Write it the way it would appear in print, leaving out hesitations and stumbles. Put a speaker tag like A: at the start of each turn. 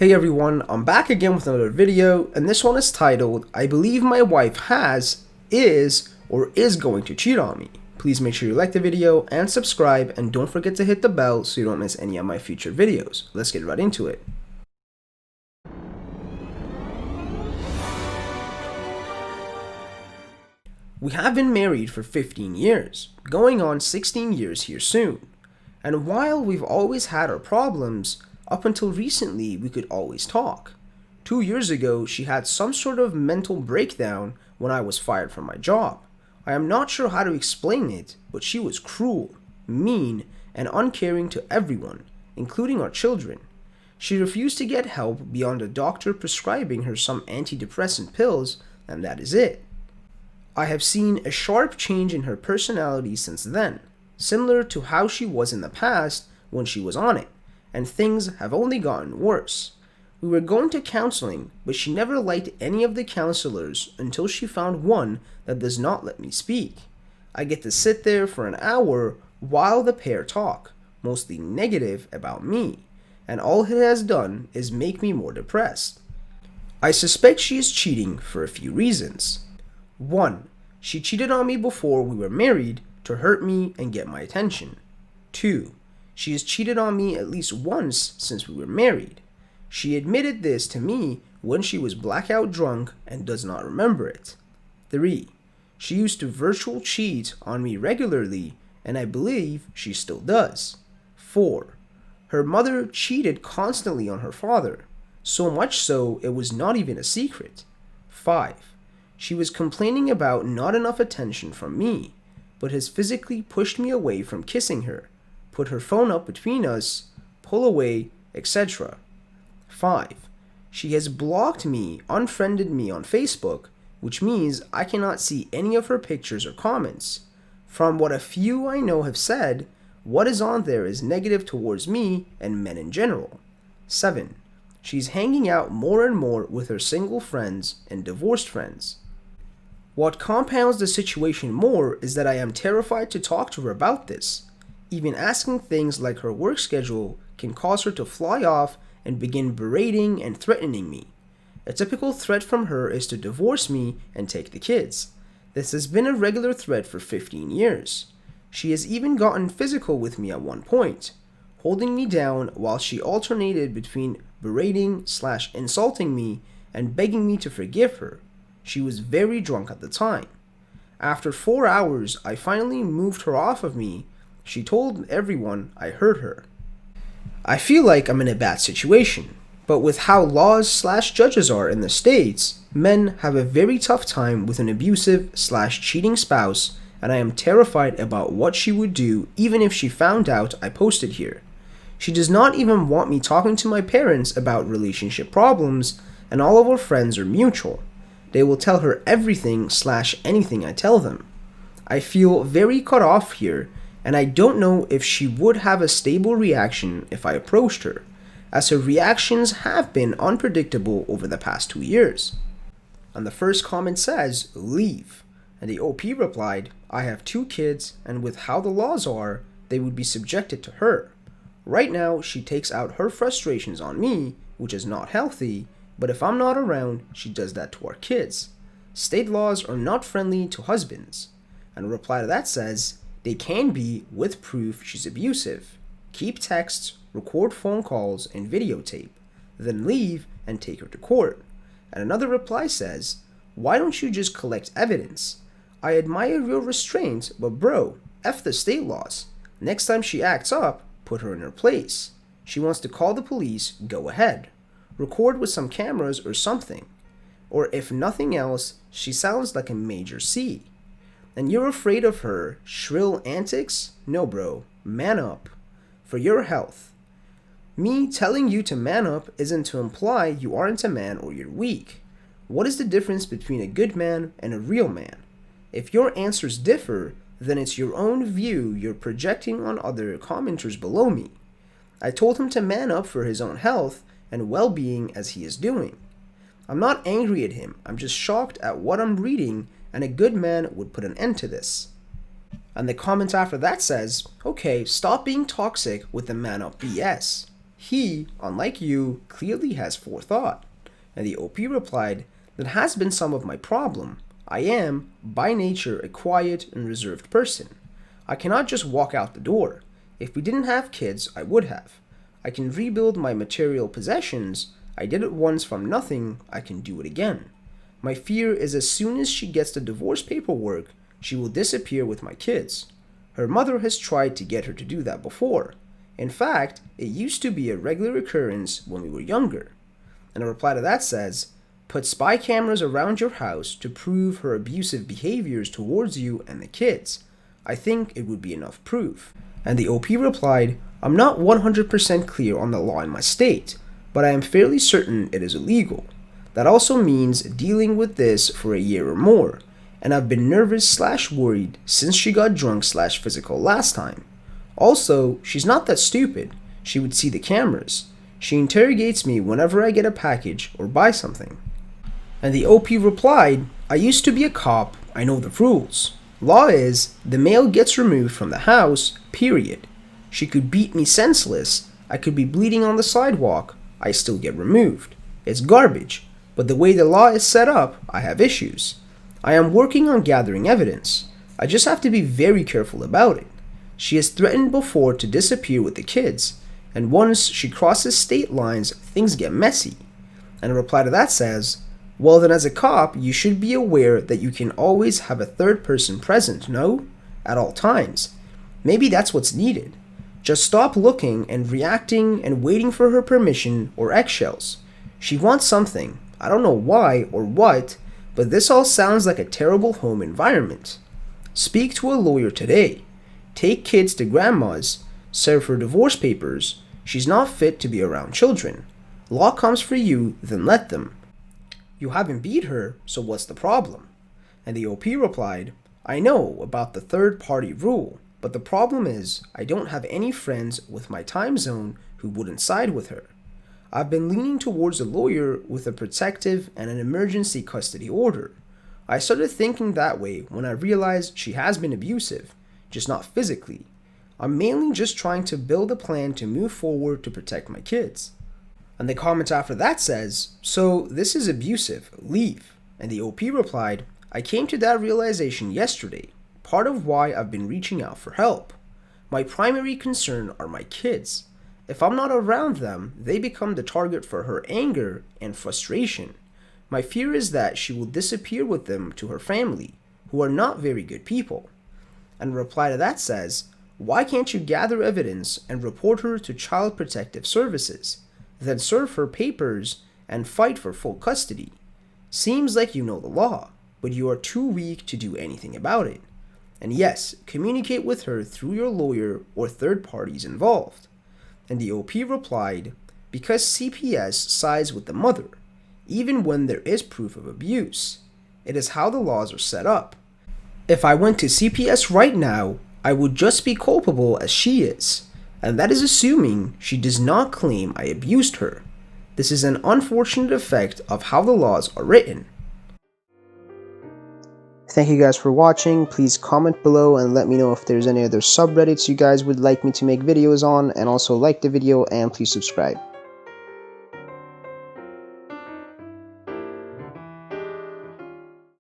A: Hey everyone, I'm back again with another video, and this one is titled, I believe my wife is going to cheat on me. Please make sure you like the video and subscribe, and don't forget to hit the bell so you don't miss any of my future videos. Let's get right into it. We have been married for 15 years, going on 16 years here soon. And while we've always had our problems, up until recently we could always talk. 2 years ago, she had some sort of mental breakdown when I was fired from my job. I am not sure how to explain it, but she was cruel, mean, and uncaring to everyone, including our children. She refused to get help beyond a doctor prescribing her some antidepressant pills, and that is it. I have seen a sharp change in her personality since then, similar to how she was in the past when she was on it, and things have only gotten worse. We were going to counseling, but she never liked any of the counselors until she found one that does not let me speak. I get to sit there for an hour while the pair talk, mostly negative about me, and all it has done is make me more depressed. I suspect she is cheating for a few reasons. 1. She cheated on me before we were married to hurt me and get my attention. 2. She has cheated on me at least once since we were married. She admitted this to me when she was blackout drunk and does not remember it. 3. She used to virtual cheat on me regularly, and I believe she still does. 4. Her mother cheated constantly on her father, so much so it was not even a secret. 5. She was complaining about not enough attention from me, but has physically pushed me away from kissing her, put her phone up between us, pull away, etc. 5. She has blocked me, unfriended me on Facebook, which means I cannot see any of her pictures or comments. From what a few I know have said, what is on there is negative towards me and men in general. 7. She's hanging out more and more with her single friends and divorced friends. What compounds the situation more is that I am terrified to talk to her about this. Even asking things like her work schedule can cause her to fly off and begin berating and threatening me. A typical threat from her is to divorce me and take the kids. This has been a regular threat for 15 years. She has even gotten physical with me at one point, holding me down while she alternated between berating/insulting me and begging me to forgive her. She was very drunk at the time. After 4 hours, I finally moved her off of me. She told everyone I hurt her. I feel like I'm in a bad situation, but with how laws/judges are in the States, men have a very tough time with an abusive/cheating spouse, and I am terrified about what she would do even if she found out I posted here. She does not even want me talking to my parents about relationship problems, and all of our friends are mutual. They will tell her everything/anything I tell them. I feel very cut off here, and I don't know if she would have a stable reaction if I approached her, as her reactions have been unpredictable over the past 2 years. And the first comment says, leave. And the OP replied, I have 2 kids, and with how the laws are, they would be subjected to her. Right now, she takes out her frustrations on me, which is not healthy, but if I'm not around, she does that to our kids. State laws are not friendly to husbands. And a reply to that says, they can be with proof she's abusive. Keep texts, record phone calls, and videotape. Then leave and take her to court. And another reply says, why don't you just collect evidence? I admire your restraint, but bro, F the state laws. Next time she acts up, put her in her place. She wants to call the police, go ahead. Record with some cameras or something. Or if nothing else, she sounds like a major C. And you're afraid of her shrill antics? No bro, man up. For your health. Me telling you to man up isn't to imply you aren't a man or you're weak. What is the difference between a good man and a real man? If your answers differ, then it's your own view you're projecting on other commenters below me. I told him to man up for his own health and well-being as he is doing. I'm not angry at him, I'm just shocked at what I'm reading, and a good man would put an end to this. And the comment after that says, okay, stop being toxic with the man up BS. He, unlike you, clearly has forethought. And the OP replied, that has been some of my problem. I am, by nature, a quiet and reserved person. I cannot just walk out the door. If we didn't have kids, I would have. I can rebuild my material possessions. I did it once from nothing, I can do it again. My fear is as soon as she gets the divorce paperwork, she will disappear with my kids. Her mother has tried to get her to do that before. In fact, it used to be a regular occurrence when we were younger. And a reply to that says, put spy cameras around your house to prove her abusive behaviors towards you and the kids. I think it would be enough proof. And the OP replied, I'm not 100% clear on the law in my state, but I am fairly certain it is illegal. That also means dealing with this for a year or more, and I've been nervous/worried since she got drunk/physical last time. Also, she's not that stupid. She would see the cameras. She interrogates me whenever I get a package or buy something. And the OP replied, I used to be a cop, I know the rules. Law is, the male gets removed from the house, period. She could beat me senseless, I could be bleeding on the sidewalk, I still get removed. It's garbage, but the way the law is set up, I have issues. I am working on gathering evidence. I just have to be very careful about it. She has threatened before to disappear with the kids, and once she crosses state lines, things get messy. And a reply to that says, well then as a cop, you should be aware that you can always have a third person present, no? At all times. Maybe that's what's needed. Just stop looking and reacting and waiting for her permission or eggshells. She wants something. I don't know why or what, but this all sounds like a terrible home environment. Speak to a lawyer today. Take kids to grandma's. Serve her divorce papers. She's not fit to be around children. Law comes for you, then let them. You haven't beat her, so what's the problem? And the OP replied, I know about the third party rule, but the problem is I don't have any friends with my time zone who wouldn't side with her. I've been leaning towards a lawyer with a protective and an emergency custody order. I started thinking that way when I realized she has been abusive, just not physically. I'm mainly just trying to build a plan to move forward to protect my kids. And the comment after that says, so this is abusive, leave. And the OP replied, I came to that realization yesterday, part of why I've been reaching out for help. My primary concern are my kids. If I'm not around them, they become the target for her anger and frustration. My fear is that she will disappear with them to her family, who are not very good people. And a reply to that says, why can't you gather evidence and report her to Child Protective Services? Then serve her papers and fight for full custody. Seems like you know the law, but you are too weak to do anything about it. And yes, communicate with her through your lawyer or third parties involved. And the OP replied, because CPS sides with the mother, even when there is proof of abuse. It is how the laws are set up. If I went to CPS right now, I would just be culpable as she is. And that is assuming she does not claim I abused her. This is an unfortunate effect of how the laws are written. Thank you guys for watching. Please comment below and let me know if there's any other subreddits you guys would like me to make videos on, and also like the video and please subscribe.